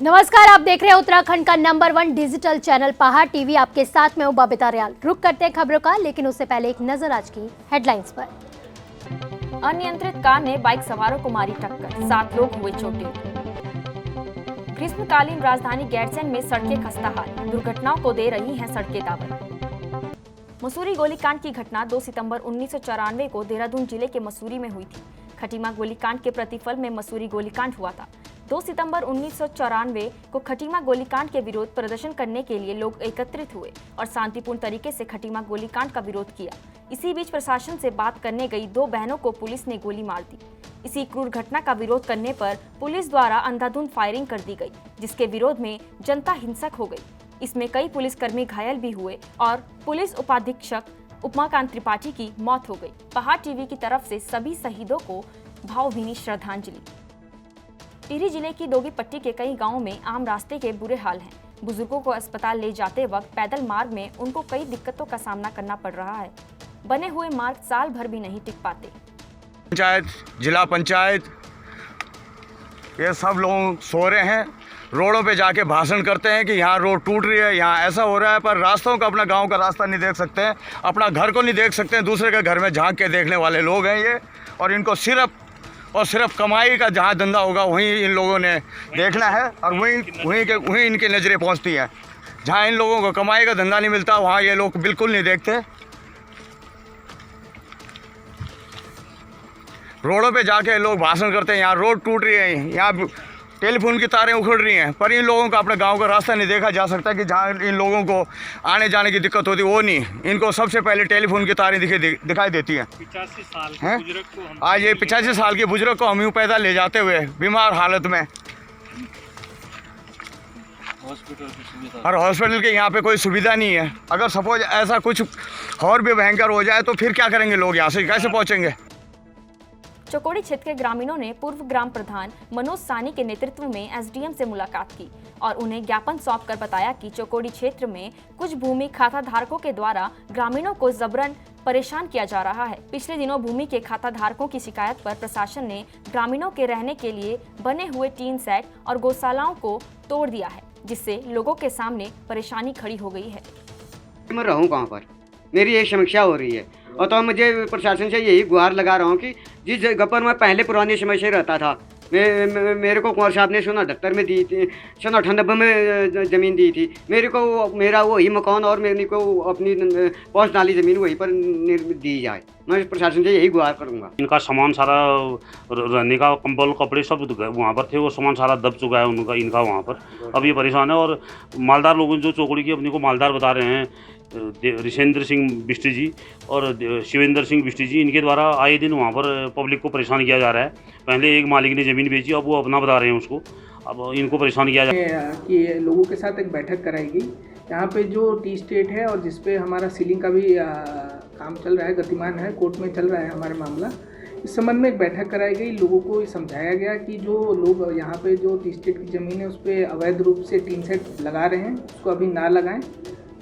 नमस्कार, आप देख रहे हैं उत्तराखंड का नंबर 1 डिजिटल चैनल पहाड़ टीवी। आपके साथ में हूं बबीता रियाल। रुक करते हैं खबरों का, लेकिन उससे पहले एक नजर आज की हेडलाइंस पर। अनियंत्रित कार ने बाइक सवारों को मारी टक्कर, 7 लोग हुए चोटिल। ग्रीष्मकालीन राजधानी गैरसैंण में सड़कें खस्ताहाल, दुर्घटनाओं को दे रही हैं सड़कें दावत। मसूरी गोलीकांड की घटना 2 सितंबर 1994 को देहरादून जिले के मसूरी में हुई थी। खटीमा गोलीकांड के प्रतिफल में मसूरी गोलीकांड हुआ था। 2 सितंबर 1994 को खटीमा गोलीकांड के विरोध प्रदर्शन करने के लिए लोग एकत्रित हुए और शांतिपूर्ण तरीके से खटीमा गोलीकांड का विरोध किया। इसी बीच प्रशासन से बात करने गई 2 बहनों को पुलिस ने गोली मार दी। इसी क्रूर घटना का विरोध करने पर पुलिस द्वारा अंधाधुंध फायरिंग कर दी गई, जिसके विरोध में जनता हिंसक हो गई। इसमें कई पुलिसकर्मी घायल भी हुए और पुलिस उपाधीक्षक उमाकांत त्रिपाठी की मौत हो गई। पहाड़ टीवी की तरफ से सभी शहीदों को भावभीनी श्रद्धांजलि। टिहरी जिले की दोगीपट्टी के कई गांवों में आम रास्ते के बुरे हाल हैं। बुजुर्गों को अस्पताल ले जाते वक्त पैदल मार्ग में उनको कई दिक्कतों का सामना करना पड़ रहा है। बने हुए मार्ग साल भर भी नहीं टिक पाते। पंचायत, जिला पंचायत, ये सब लोग सो रहे हैं, रोडों पे जाके भाषण करते हैं कि यहाँ रोड टूट रही है, यहाँ ऐसा हो रहा है, पर रास्तों का, अपना गांव का रास्ता नहीं देख सकते हैं, अपना घर को नहीं देख सकते हैं। दूसरे के घर में झांक के देखने वाले लोग हैं ये, और इनको सिर्फ कमाई का जहाँ धंधा होगा वहीं इन लोगों ने देखना है, और वहीं इनकी नज़रें पहुँचती हैं। जहाँ इन लोगों को कमाई का धंधा नहीं मिलता वहाँ ये लोग बिल्कुल नहीं देखते। रोडों पे जाके लोग भाषण करते हैं, यहाँ रोड टूट रही है, यहाँ टेलीफोन की तारें उखड़ रही हैं, पर इन लोगों का अपने गांव का रास्ता नहीं देखा जा सकता कि जहाँ इन लोगों को आने जाने की दिक्कत होती वो नहीं। इनको सबसे पहले टेलीफोन की तारें दिखाई देती हैं। 85 साल के बुजुर्ग को आज ये 85 साल के बुजुर्ग को हम यूँ पैदल ले जाते हुए बीमार हालत में, और हॉस्पिटल के यहाँ पे कोई सुविधा नहीं है। अगर सपोज ऐसा कुछ और भी भयंकर हो जाए तो फिर क्या करेंगे लोग, यहाँ से कैसे पहुँचेंगे। चौकोड़ी क्षेत्र के ग्रामीणों ने पूर्व ग्राम प्रधान मनोज सानी के नेतृत्व में एसडीएम से मुलाकात की और उन्हें ज्ञापन सौंपकर बताया कि चौकोड़ी क्षेत्र में कुछ भूमि खाता धारकों के द्वारा ग्रामीणों को जबरन परेशान किया जा रहा है। पिछले दिनों भूमि के खाता धारकों की शिकायत पर प्रशासन ने ग्रामीणों के रहने के लिए बने हुए टीन सेट और गौशालाओं को तोड़ दिया है, जिससे लोगों के सामने परेशानी खड़ी हो गई है। मैं रहूँ कहाँ पर, मेरी एक समस्या हो रही है, और तो मुझे प्रशासन से यही गुहार लगा रहा हूँ कि जिस जगह पर मैं पहले पुरानी समय से रहता था, मेरे को कुंवर साहब ने 1978 में दी थी, 1998 में ज़मीन दी थी, मेरा वही मकान और मेरे को अपनी पहुँच नाली ज़मीन वहीं पर दी जाए। मैं प्रशासन से यही गुहार करूँगा। इनका सामान सारा रहने का कंबल कपड़े सब वहाँ पर थे, वो सामान सारा दब चुका है इनका वहाँ पर। अब ये परेशान है, और मालदार लोग जो चौकड़ी की अपने को मालदार बता रहे हैं, ऋषेंद्र सिंह बिष्ट जी और शिवेंद्र सिंह बिष्ट जी, इनके द्वारा आए दिन वहाँ पर पब्लिक को परेशान किया जा रहा है। पहले एक मालिक ने ज़मीन बेची, अब वो अपना बता रहे हैं उसको, अब इनको परेशान किया जा रहा है। कि लोगों के साथ एक बैठक कराएगी यहाँ पे जो टी स्टेट है, और जिसपे हमारा सीलिंग का भी काम चल रहा है, गतिमान है, कोर्ट में चल रहा है हमारा मामला। इस संबंध में एक बैठक कराई गई, लोगों को समझाया गया कि जो लोग यहाँ पे जो टी स्टेट की ज़मीन है उस पर अवैध रूप से टीन सेट लगा रहे हैं उसको अभी ना लगाएं,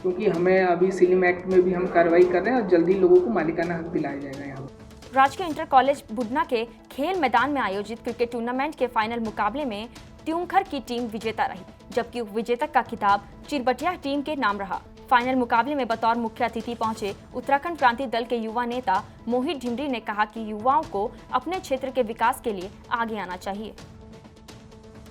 क्योंकि हमें अभी सीलिंग एक्ट में भी हम कार्रवाई कर रहे हैं और जल्दी लोगों को मालिकाना हक दिलाया जाएगा। यहाँ राजकीय इंटर कॉलेज बुडना के खेल मैदान में आयोजित क्रिकेट टूर्नामेंट के फाइनल मुकाबले में त्यूंखर की टीम विजेता रही, जबकि उपविजेता का खिताब चिरबटिया टीम के नाम रहा। फाइनल मुकाबले में बतौर मुख्य अतिथि पहुंचे उत्तराखंड क्रांति दल के युवा नेता मोहित ढिमरी ने कहा कि युवाओं को अपने क्षेत्र के विकास के लिए आगे आना चाहिए।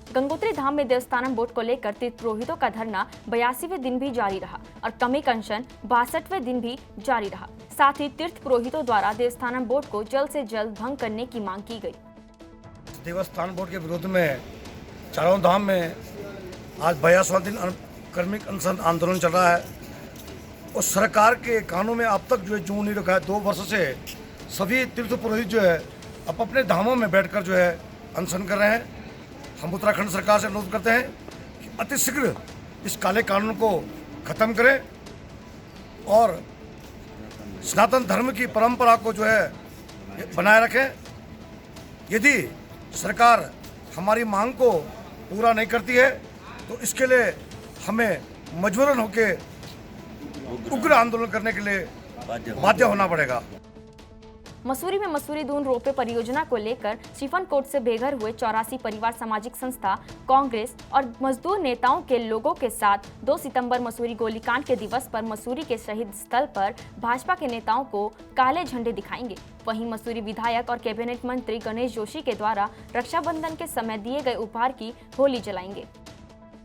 गंगोत्री धाम में देवस्थानम बोर्ड को लेकर तीर्थ पुरोहितों का धरना 82वें दिन भी जारी रहा और कमी कंशन 62वें दिन भी जारी रहा। साथ ही तीर्थ पुरोहितों द्वारा देवस्थानम बोर्ड को जल्द से जल्द भंग करने की मांग की गई। देवस्थान बोर्ड के विरोध में चारों धाम में आज 82वां दिन कर्मिक अनशन आंदोलन चल रहा है, और सरकार के कानों में अब तक जो है जून नहीं रखा है। 2 वर्ष से सभी तीर्थ पुरोहित जो है अब अपने धामों में बैठकर जो है अनशन कर रहे हैं। हम उत्तराखंड सरकार से अनुरोध करते हैं कि अतिशीघ्र इस काले कानून को खत्म करें और सनातन धर्म की परंपरा को जो है बनाए रखें। यदि सरकार हमारी मांग को पूरा नहीं करती है तो इसके लिए हमें मजबूरन होकर उग्र आंदोलन करने के लिए बाध्य होना पड़ेगा। मसूरी में मसूरी दून रोपवे परियोजना को लेकर शिफनकोट से बेघर हुए 84 परिवार सामाजिक संस्था, कांग्रेस और मजदूर नेताओं के लोगों के साथ 2 सितंबर मसूरी गोलीकांड के दिवस पर मसूरी के शहीद स्थल पर भाजपा के नेताओं को काले झंडे दिखाएंगे। वहीं मसूरी विधायक और कैबिनेट मंत्री गणेश जोशी के द्वारा रक्षाबंधन के समय दिए गए उपहार की होली जलाएंगे।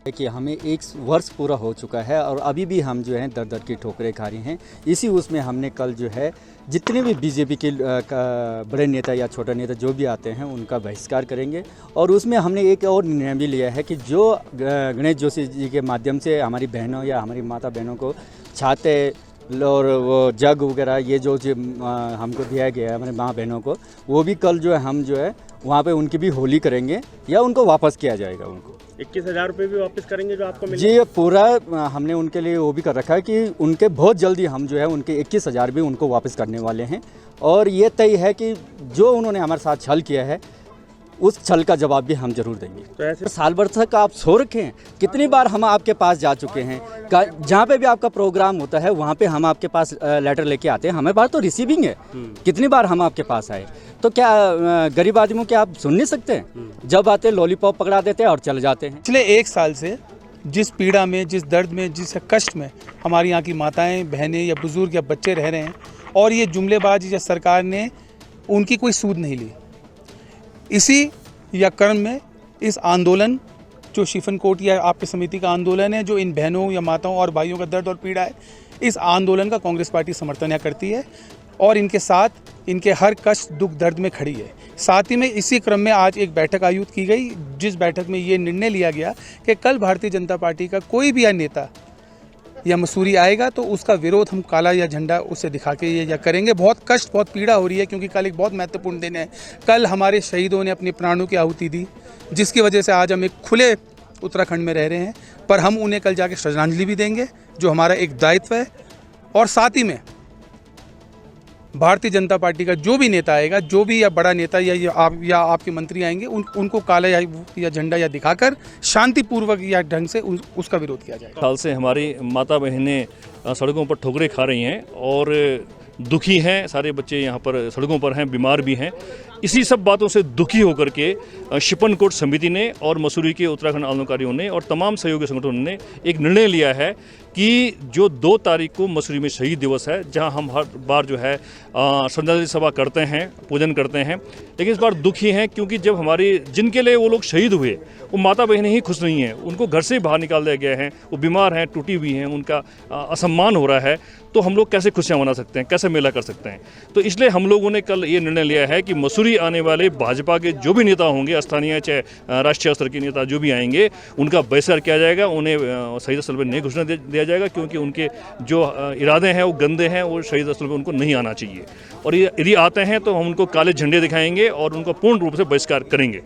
कि हमें 1 वर्ष पूरा हो चुका है और अभी भी हम जो है दर दर की ठोकरें खा रहे हैं। इसी उसमें हमने कल जो है जितने भी बीजेपी के बड़े नेता या छोटे नेता जो भी आते हैं उनका बहिष्कार करेंगे। और उसमें हमने एक और निर्णय भी लिया है कि जो गणेश जोशी जी के माध्यम से हमारी बहनों या हमारी माता बहनों को छाते और वो जग वगैरह ये जो हमको दिया गया है हमारे माँ बहनों को, वो भी कल जो है हम जो है वहाँ पे उनकी भी होली करेंगे या उनको वापस किया जाएगा। उनको 21,000 रुपये भी वापस करेंगे जो आपको मिले? जी, पूरा हमने उनके लिए वो भी कर रखा है कि उनके बहुत जल्दी हम जो है उनके 21,000 भी उनको वापस करने वाले हैं। और ये तय है कि जो उन्होंने हमारे साथ छल किया है उस छल का जवाब भी हम जरूर देंगे। तो ऐसे साल भर तक आप सो रखे हैं, कितनी बार हम आपके पास जा चुके हैं, जहाँ पे भी आपका प्रोग्राम होता है वहाँ पे हम आपके पास लेटर लेके आते हैं, हमें बात तो रिसीविंग है। कितनी बार हम आपके पास आए, तो क्या गरीब आदमियों के आप सुन नहीं सकते हैं? जब आते लॉलीपॉप पकड़ा देते हैं और चले जाते हैं। पिछले 1 साल से जिस पीड़ा में, जिस दर्द में, जिस कष्ट में हमारी यहाँ की माताएं, बहनें या बुजुर्ग या बच्चे रह रहे हैं और ये जुमलेबाजी या सरकार ने उनकी कोई सूद नहीं ली, इसी या कर्म में इस आंदोलन जो शिफनकोट या आपकी समिति का आंदोलन है, जो इन बहनों या माताओं और भाइयों का दर्द और पीड़ा है, इस आंदोलन का कांग्रेस पार्टी समर्थन करती है और इनके साथ इनके हर कष्ट दुख दर्द में खड़ी है। साथ ही में इसी क्रम में आज एक बैठक आयोजित की गई, जिस बैठक में ये निर्णय लिया गया कि कल भारतीय जनता पार्टी का कोई भी नेता या मसूरी आएगा तो उसका विरोध हम काला या झंडा उससे दिखा के ये या करेंगे। बहुत कष्ट, बहुत पीड़ा हो रही है क्योंकि कल एक बहुत महत्वपूर्ण दिन है। कल हमारे शहीदों ने अपने प्राणों की आहुति दी, जिसकी वजह से आज हम एक खुले उत्तराखंड में रह रहे हैं, पर हम उन्हें कल जाके श्रद्धांजलि भी देंगे, जो हमारा एक दायित्व है। और साथ ही में भारतीय जनता पार्टी का जो भी नेता आएगा, जो भी या बड़ा नेता या आपके मंत्री आएंगे, उनको काला या झंडा या दिखाकर शांतिपूर्वक या ढंग से उसका विरोध किया जाएगा। साल से हमारी माता बहनें सड़कों पर ठोकरें खा रही हैं और दुखी हैं, सारे बच्चे यहाँ पर सड़कों पर हैं, बीमार भी हैं। इसी सब बातों से दुखी होकर के शिफनकोट समिति ने और मसूरी के उत्तराखंड आंदोलनकारियों ने और तमाम सहयोगी संगठनों ने एक निर्णय लिया है कि जो 2 तारीख को मसूरी में शहीद दिवस है, जहां हम हर बार जो है श्रद्धांजलि सभा करते हैं, पूजन करते हैं, लेकिन इस बार दुखी हैं क्योंकि जब हमारी जिनके लिए वो लोग शहीद हुए वो माता बहनें ही खुश नहीं हैं, उनको घर से बाहर निकाल दिया गया है, वो बीमार हैं, टूटी हुई हैं, उनका असम्मान हो रहा है, तो हम लोग कैसे खुशियाँ मना सकते हैं, कैसे मेला कर सकते हैं? तो इसलिए हम लोगों ने कल ये निर्णय लिया है कि मसूरी आने वाले भाजपा के जो भी नेता होंगे, स्थानीय चाहे राष्ट्रीय स्तर के नेता जो भी आएंगे, उनका बहिष्कार किया जाएगा, उन्हें शहीद स्थल पर नहीं घोषणा दिया जाएगा, क्योंकि उनके जो इरादे हैं वो गंदे हैं, वो शहीद स्थल पर उनको नहीं आना चाहिए। और यदि आते हैं तो हम उनको काले झंडे दिखाएंगे और उनको पूर्ण रूप से बहिष्कार करेंगे।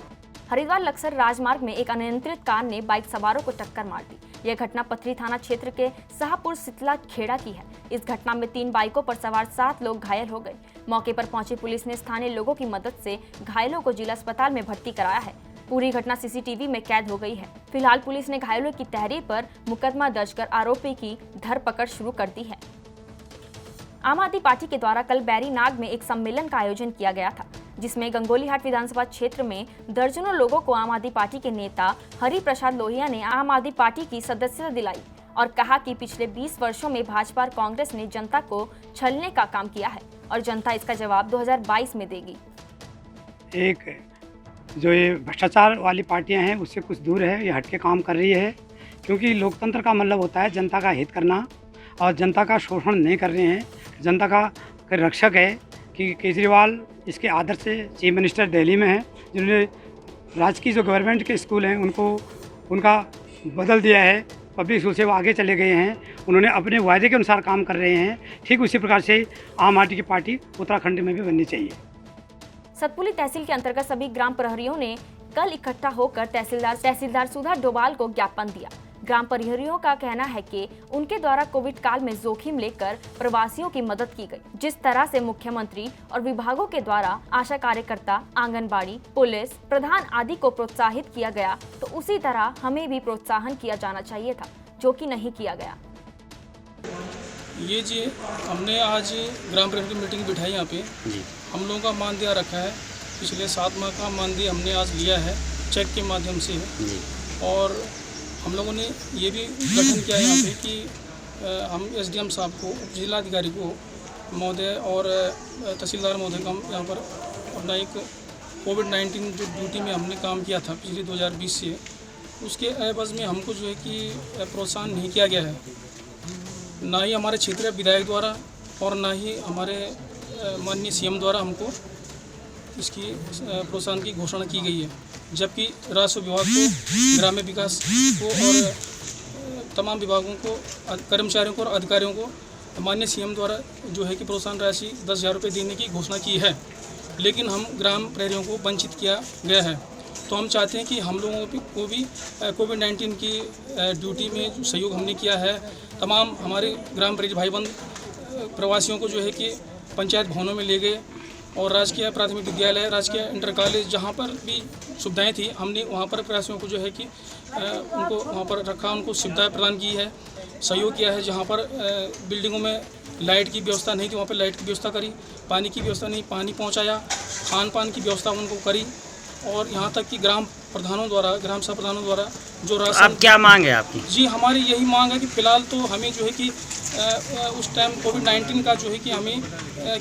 हरिद्वार लक्सर राजमार्ग में एक अनियंत्रित कार ने बाइक सवारों को टक्कर मार दी। यह घटना पथरी थाना क्षेत्र के शाहपुर सितला खेड़ा की है। इस घटना में 3 बाइकों पर सवार 7 लोग घायल हो गए। मौके पर पहुंची पुलिस ने स्थानीय लोगों की मदद से घायलों को जिला अस्पताल में भर्ती कराया है। पूरी घटना सीसीटीवी में कैद हो गई है। फिलहाल पुलिस ने घायलों की तहरीर पर मुकदमा दर्ज कर आरोपी की धरपकड़ शुरू कर दी है। आम आदमी पार्टी के द्वारा कल बैरीनाग में एक सम्मेलन का आयोजन किया गया था, जिसमें गंगोलीहाट विधानसभा क्षेत्र में दर्जनों लोगों को आम आदमी पार्टी के नेता हरि प्रसाद लोहिया ने आम आदमी पार्टी की सदस्यता दिलाई और कहा कि पिछले 20 वर्षों में भाजपा और कांग्रेस ने जनता को छलने का काम किया है और जनता इसका जवाब 2022 में देगी। एक जो ये भ्रष्टाचार वाली पार्टियां हैं उससे कुछ दूर है, ये हटके काम कर रही है, क्योंकि लोकतंत्र का मतलब होता है जनता का हित करना और जनता का शोषण नहीं कर रहे हैं। जनता का रक्षक है कि केजरीवाल इसके आदर से चीफ मिनिस्टर दिल्ली में हैं, जिन्होंने राज्य की जो गवर्नमेंट के स्कूल हैं उनको उनका बदल दिया है, पब्लिक स्कूल से वो आगे चले गए हैं, उन्होंने अपने वायदे के अनुसार काम कर रहे हैं। ठीक उसी प्रकार से आम आदमी की पार्टी उत्तराखंड में भी बननी चाहिए। सतपुली तहसील के अंतर्गत सभी ग्राम प्रहरियों ने कल इकट्ठा होकर तहसीलदार सुधा डोभाल को ज्ञापन दिया। ग्राम प्रहरियों का कहना है कि उनके द्वारा कोविड काल में जोखिम लेकर प्रवासियों की मदद की गई। जिस तरह से मुख्यमंत्री और विभागों के द्वारा आशा कार्यकर्ता, आंगनबाड़ी, पुलिस प्रधान आदि को प्रोत्साहित किया गया, तो उसी तरह हमें भी प्रोत्साहन किया जाना चाहिए था, जो कि नहीं किया गया। ये जी हमने आज ग्राम प्रहरी मीटिंग बिठाई यहाँ पे, हम लोगों का मानदेय रखा है। पिछले 7 माह का मानदेय हमने आज लिया है, चेक के माध्यम से है। और हम लोगों ने ये भी गठन किया यहाँ पे कि हम SDM साहब को, जिलाधिकारी को महोदय और तहसीलदार महोदय का यहाँ पर अपना एक कोविड-19 जो ड्यूटी में हमने काम किया था पिछले 2020 से, उसके एवज में हमको जो है कि प्रोत्साहन नहीं किया गया है, ना ही हमारे क्षेत्रीय विधायक द्वारा और ना ही हमारे माननीय CM द्वारा हमको इसकी प्रोत्साहन की घोषणा की गई है। जबकि राजस्व विभाग को, ग्राम्य विकास को और तमाम विभागों को, कर्मचारियों को और अधिकारियों को माननीय CM द्वारा जो है कि प्रोत्साहन राशि 10,000 रुपये देने की घोषणा की है, लेकिन हम ग्राम प्रहरियों को वंचित किया गया है। तो हम चाहते हैं कि हम लोगों को भी कोविड-19 की ड्यूटी में जो सहयोग हमने किया है, तमाम हमारे ग्राम प्रहरी भाई बंद प्रवासियों को जो है कि पंचायत भवनों में ले गए और राजकीय प्राथमिक विद्यालय, राजकीय इंटर कॉलेज, जहाँ पर भी सुविधाएं थी, हमने वहाँ पर प्रवासियों को जो है कि उनको वहाँ पर रखा, उनको सुविधाएं प्रदान की है, सहयोग किया है। जहाँ पर बिल्डिंगों में लाइट की व्यवस्था नहीं थी, वहाँ पर लाइट की व्यवस्था करी, पानी की व्यवस्था नहीं, पानी पहुँचाया, खान पान की व्यवस्था उनको करी। और यहाँ तक कि ग्राम प्रधानों द्वारा, ग्राम सभा प्रधानों द्वारा जो राशन। अब क्या मांग है आपकी? जी, हमारी यही मांग है कि फ़िलहाल तो हमें जो है कि उस टाइम कोविड-19 का जो है कि हमें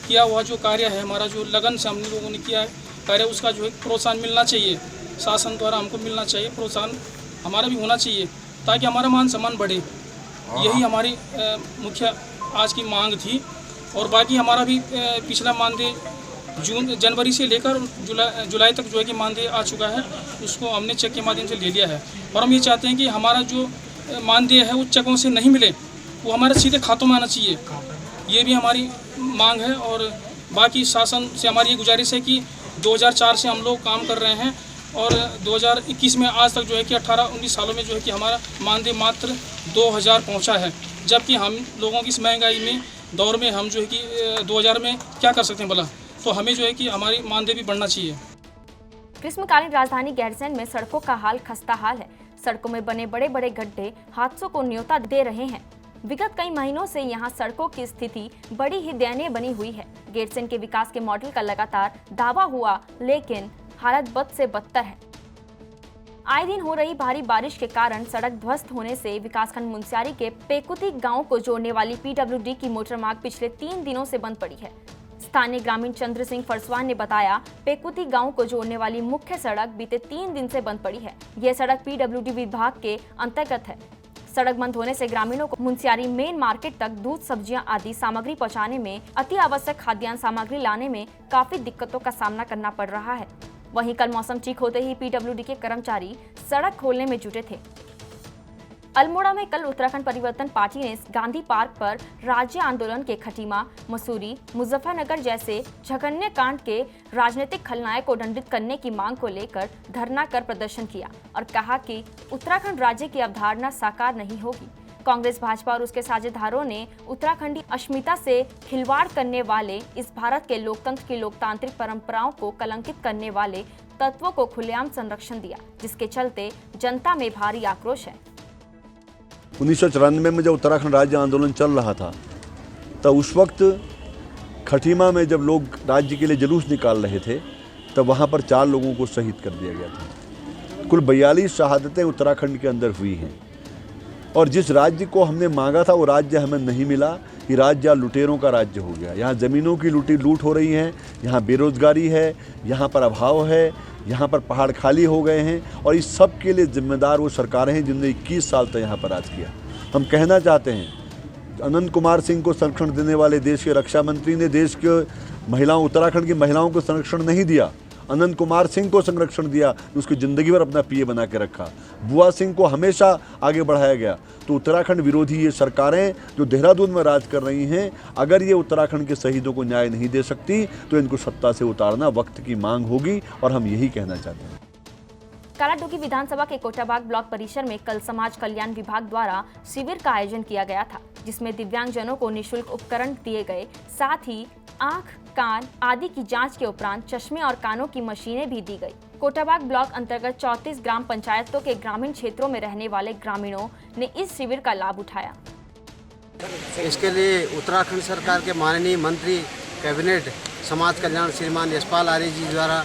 किया हुआ जो कार्य है, हमारा जो लगन से हम लोगों ने किया है कार्य, उसका जो है प्रोत्साहन मिलना चाहिए, शासन द्वारा हमको मिलना चाहिए, प्रोत्साहन हमारा भी होना चाहिए ताकि हमारा मान सम्मान बढ़े। यही हमारी मुख्य आज की मांग थी। और बाकी हमारा भी पिछला मानदेय जनवरी से लेकर जुलाई तक जो है कि मानदेय आ चुका है, उसको हमने चेक के माध्यम से ले लिया है। और हम ये चाहते हैं कि हमारा जो मानदेय है वो चेकों से नहीं मिले, वो हमारे सीधे खातों में आना चाहिए, ये भी हमारी मांग है। और बाकी शासन से हमारी ये गुजारिश है कि 2004 से हम लोग काम कर रहे हैं और 2021 में आज तक जो है कि 18-19 सालों में जो है कि हमारा मानदेय मात्र 2,000 पहुँचा है, जबकि हम लोगों की इस महंगाई में दौर में हम जो है कि 2,000 में क्या कर सकते हैं भला। तो हमें जो है कि हमारी मानदेय भी बढ़ना चाहिए। ग्रीष्मकालीन राजधानी गैरसैंण में सड़कों का हाल खस्ता हाल है। सड़कों में बने बड़े बड़े गड्ढे हादसों को न्योता दे रहे हैं। विगत कई महीनों से यहां सड़कों की स्थिति बड़ी ही दयनीय बनी हुई है। गैरसैंण के विकास के मॉडल का लगातार दावा हुआ, लेकिन हालत बद से बदतर है। आए दिन हो रही भारी बारिश के कारण सड़क ध्वस्त होने से विकासखंड मुनस्यारी के पेकुती गांव को जोड़ने वाली PWD की मोटर मार्ग पिछले 3 दिनों से बंद पड़ी है। स्थानीय ग्रामीण चंद्र सिंह फरसवान ने बताया, पेकुती गांव को जोड़ने वाली मुख्य सड़क बीते 3 दिन से बंद पड़ी है। यह सड़क PWD विभाग के अंतर्गत है। सड़क बंद होने से ग्रामीणों को मुनस्यारी मेन मार्केट तक दूध, सब्जियां आदि सामग्री पहुंचाने में, अति आवश्यक खाद्यान्न सामग्री लाने में काफी दिक्कतों का सामना करना पड़ रहा है। वहीं कल मौसम ठीक होते ही PWD के कर्मचारी सड़क खोलने में जुटे थे। अल्मोड़ा में कल उत्तराखंड परिवर्तन पार्टी ने गांधी पार्क पर राज्य आंदोलन के खटीमा, मसूरी, मुजफ्फरनगर जैसे जघन्य कांड के राजनीतिक खलनायक को दंडित करने की मांग को लेकर धरना कर प्रदर्शन किया और कहा कि उत्तराखंड राज्य की अवधारणा साकार नहीं होगी। कांग्रेस, भाजपा और उसके साझेदारों ने उत्तराखंडी अस्मिता से खिलवाड़ करने वाले, इस भारत के लोकतंत्र की लोकतांत्रिक परंपराओं को कलंकित करने वाले तत्वों को खुलेआम संरक्षण दिया, जिसके चलते जनता में भारी आक्रोश है। 1994 में जब उत्तराखंड राज्य आंदोलन चल रहा था, तब उस वक्त खटीमा में जब लोग राज्य के लिए जुलूस निकाल रहे थे, तब वहाँ पर 4 लोगों को शहीद कर दिया गया था। कुल 42 शहादतें उत्तराखंड के अंदर हुई हैं। और जिस राज्य को हमने मांगा था वो राज्य हमें नहीं मिला। ये राज्य लुटेरों का राज्य हो गया। यहाँ ज़मीनों की लूट हो रही है, यहाँ बेरोजगारी है, यहाँ पर अभाव है, यहाँ पर पहाड़ खाली हो गए हैं। और इस सब के लिए जिम्मेदार वो सरकारें हैं जिनने 21 साल तक यहाँ पर राज किया। हम कहना चाहते हैं, अनंत कुमार सिंह को संरक्षण देने वाले देश के रक्षा मंत्री ने देश के महिलाओं, उत्तराखंड की महिलाओं को संरक्षण नहीं दिया। अनंत कुमार सिंह को संरक्षण दिया, उसकी ज़िंदगी भर अपना पीए बना के रखा। बुआ सिंह को हमेशा आगे बढ़ाया गया। तो उत्तराखंड विरोधी ये सरकारें जो देहरादून में राज कर रही हैं, अगर ये उत्तराखंड के शहीदों को न्याय नहीं दे सकती तो इनको सत्ता से उतारना वक्त की मांग होगी, और हम यही कहना चाहते हैं। कालाडूंगी विधानसभा के कोटाबाग ब्लॉक परिसर में कल समाज कल्याण विभाग द्वारा शिविर का आयोजन किया गया था, जिसमें दिव्यांगजनों को निःशुल्क उपकरण दिए गए, साथ ही आंख, कान आदि की जांच के उपरांत चश्मे और कानों की मशीनें भी दी गई। कोटाबाग ब्लॉक अंतर्गत 34 ग्राम पंचायतों के ग्रामीण क्षेत्रों में रहने वाले ग्रामीणों ने इस शिविर का लाभ उठाया। इसके लिए उत्तराखंड सरकार के माननीय मंत्री कैबिनेट समाज कल्याण श्रीमान यशपाल आर्य जी द्वारा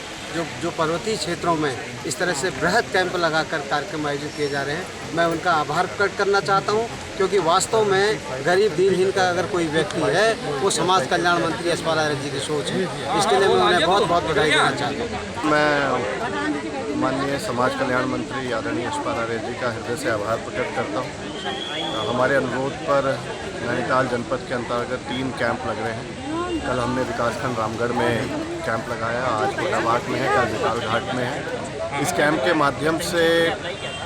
जो पर्वतीय क्षेत्रों में इस तरह से बृहद कैंप लगाकर कार्यक्रम आयोजित किए जा रहे हैं, मैं उनका आभार प्रकट करना चाहता हूं, क्योंकि वास्तव में गरीब दीनहीन का अगर कोई व्यक्ति है वो समाज कल्याण मंत्री यशपाल आर्य जी की सोच है। इसके लिए मैं उन्हें बहुत बहुत बधाई देना चाहता हूँ। मैं माननीय समाज कल्याण मंत्री आदरणीय यशपाल आर्य जी का हृदय से आभार प्रकट करता हूँ। हमारे अनुरोध पर नैनीताल जनपद के अंतर्गत 3 कैंप लग रहे हैं। कल हमने विकासखंड रामगढ़ में कैंप लगाया, आज कोटाबाग में है, कल विशाल घाट में है। इस कैंप के माध्यम से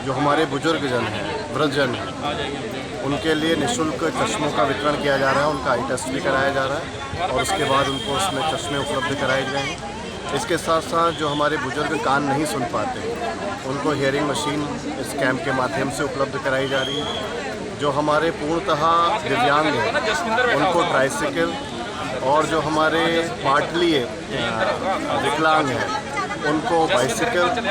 जो हमारे बुजुर्गजन हैं, वृद्धजन हैं, उनके लिए निःशुल्क चश्मों का वितरण किया जा रहा है। उनका आई टेस्ट भी कराया जा रहा है और उसके बाद उनको उसमें चश्मे उपलब्ध कराए जाएंगे। इसके साथ साथ जो हमारे बुजुर्ग कान नहीं सुन पाते, उनको हियरिंग मशीन इस कैंप के माध्यम से उपलब्ध कराई जा रही है। जो हमारे पूर्णतः दिव्यांग हैं उनको ट्राइसिकल, और जो हमारे पाटली विकलांग हैं उनको बाइसिकल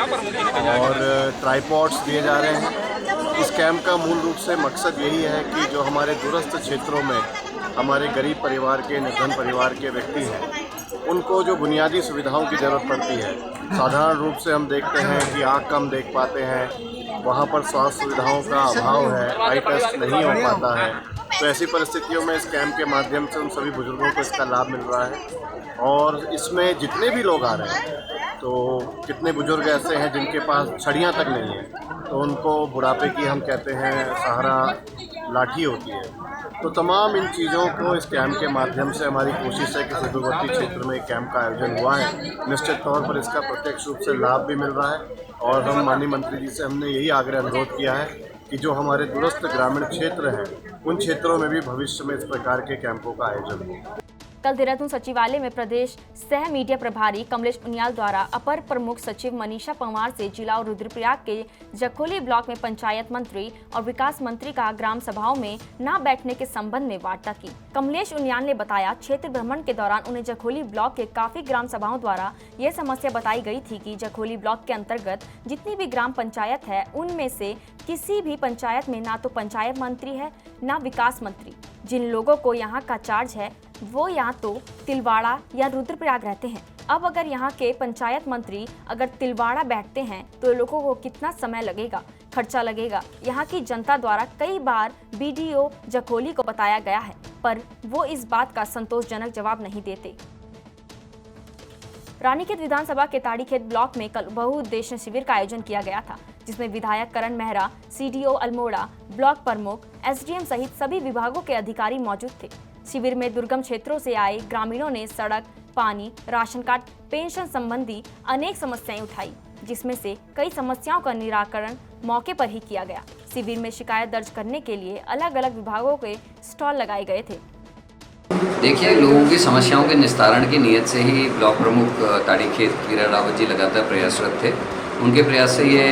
और ट्राईपॉड्स दिए जा रहे हैं। इस कैंप का मूल रूप से मकसद यही है कि जो हमारे दूरस्थ क्षेत्रों में हमारे गरीब परिवार के, निर्धन परिवार के व्यक्ति हैं, उनको जो बुनियादी सुविधाओं की ज़रूरत पड़ती है, साधारण रूप से हम देखते हैं कि आँख कम देख पाते हैं, वहाँ पर स्वास्थ्य सुविधाओं का अभाव है, आई टेस्ट नहीं हो पाता है। तो ऐसी परिस्थितियों में इस कैंप के माध्यम से उन सभी बुजुर्गों को इसका लाभ मिल रहा है। और इसमें जितने भी लोग आ रहे हैं, तो कितने बुजुर्ग ऐसे हैं जिनके पास छड़ियाँ तक नहीं है, तो उनको बुढ़ापे की हम कहते हैं सहारा लाठी होती है। तो तमाम इन चीज़ों को इस कैंप के माध्यम से हमारी कोशिश है कि सुदूरवर्ती क्षेत्र में एक कैंप का आयोजन हुआ है। निश्चित तौर पर इसका प्रत्यक्ष रूप से लाभ भी मिल रहा है और हम माननीय मंत्री जी से हमने यही आग्रह अनुरोध किया है कि जो हमारे दूरस्थ ग्रामीण क्षेत्र हैं, उन क्षेत्रों में भी भविष्य में इस प्रकार के कैंपों का आयोजन हो। कल देहरादून सचिवालय में प्रदेश सह मीडिया प्रभारी कमलेश उनियाल द्वारा अपर प्रमुख सचिव मनीषा पंवार से जिला और रुद्रप्रयाग के जखोली ब्लॉक में पंचायत मंत्री और विकास मंत्री का ग्राम सभाओं में न बैठने के संबंध में वार्ता की। कमलेश उनियाल ने बताया, क्षेत्र भ्रमण के दौरान उन्हें जखोली ब्लॉक के काफी ग्राम सभाओं द्वारा यह समस्या बताई गई थी कि जखोली ब्लॉक के अंतर्गत जितनी भी ग्राम पंचायत है, उनमें से किसी भी पंचायत में ना तो पंचायत मंत्री है ना विकास मंत्री। जिन लोगों को यहाँ का चार्ज है वो या तो तिलवाड़ा या रुद्रप्रयाग रहते हैं। अब अगर यहाँ के पंचायत मंत्री अगर तिलवाड़ा बैठते हैं तो लोगों को कितना समय लगेगा, खर्चा लगेगा। यहाँ की जनता द्वारा कई बार बीडीओ जखोली को बताया गया है, पर वो इस बात का संतोषजनक जवाब नहीं देते। रानीखेत विधानसभा के ताड़ीखेत ब्लॉक में कल बहुउद्देश्य शिविर का आयोजन किया गया था, जिसमें विधायक करण मेहरा, सीडीओ अल्मोड़ा, ब्लॉक प्रमुख, एसडीएम सहित सभी विभागों के अधिकारी मौजूद थे। शिविर में दुर्गम क्षेत्रों से आए ग्रामीणों ने सड़क, पानी, राशन कार्ड, पेंशन संबंधी अनेक समस्याएं उठाई, जिसमें से कई समस्याओं का निराकरण मौके पर ही किया गया। शिविर में शिकायत दर्ज करने के लिए अलग अलग विभागों के स्टॉल लगाए गए थे। देखिए, लोगों की समस्याओं के निस्तारण की नीयत से ही ब्लॉक प्रमुख ताड़ीखेत हीरा रावत जी लगातार प्रयासरत थे। उनके प्रयास से ये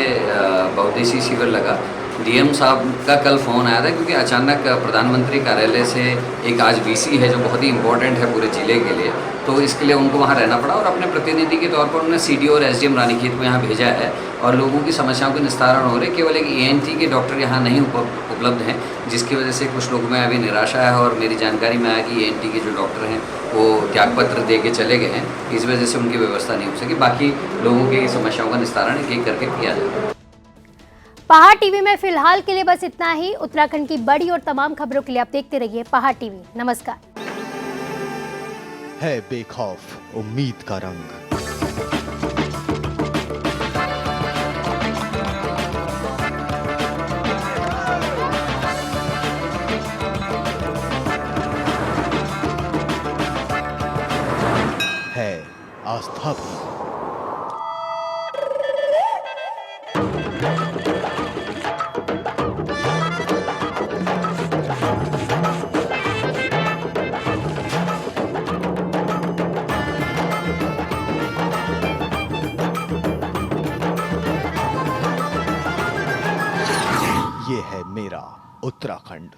बहुउद्देशीय शिविर लगा। डीएम साहब का कल फ़ोन आया था, क्योंकि अचानक प्रधानमंत्री कार्यालय से एक आज वीसी है जो बहुत ही इम्पोर्टेंट है पूरे ज़िले के लिए, तो इसके लिए उनको वहाँ रहना पड़ा और अपने प्रतिनिधि के तौर पर उन्होंने सीडीओ और एसडीएम रानीखेत को यहाँ भेजा है और लोगों की समस्याओं के निस्तारण हो रहे। केवल एक ENT के डॉक्टर यहाँ नहीं उपलब्ध हैं, जिसकी वजह से कुछ लोगों में अभी निराशा है और मेरी जानकारी में आया कि ENT के जो डॉक्टर हैं वो त्यागपत्र दे के चले गए हैं, इस वजह से उनकी व्यवस्था नहीं हो सकी। बाकी लोगों की समस्याओं का निस्तारण एक एक करके किया जाएगा। पहाड़ टीवी में फिलहाल के लिए बस इतना ही। उत्तराखंड की बड़ी और तमाम खबरों के लिए आप देखते रहिए पहाड़ टीवी। नमस्कार। है बेखौफ उम्मीद का रंग, है आस्था भी। ये है मेरा उत्तराखंड।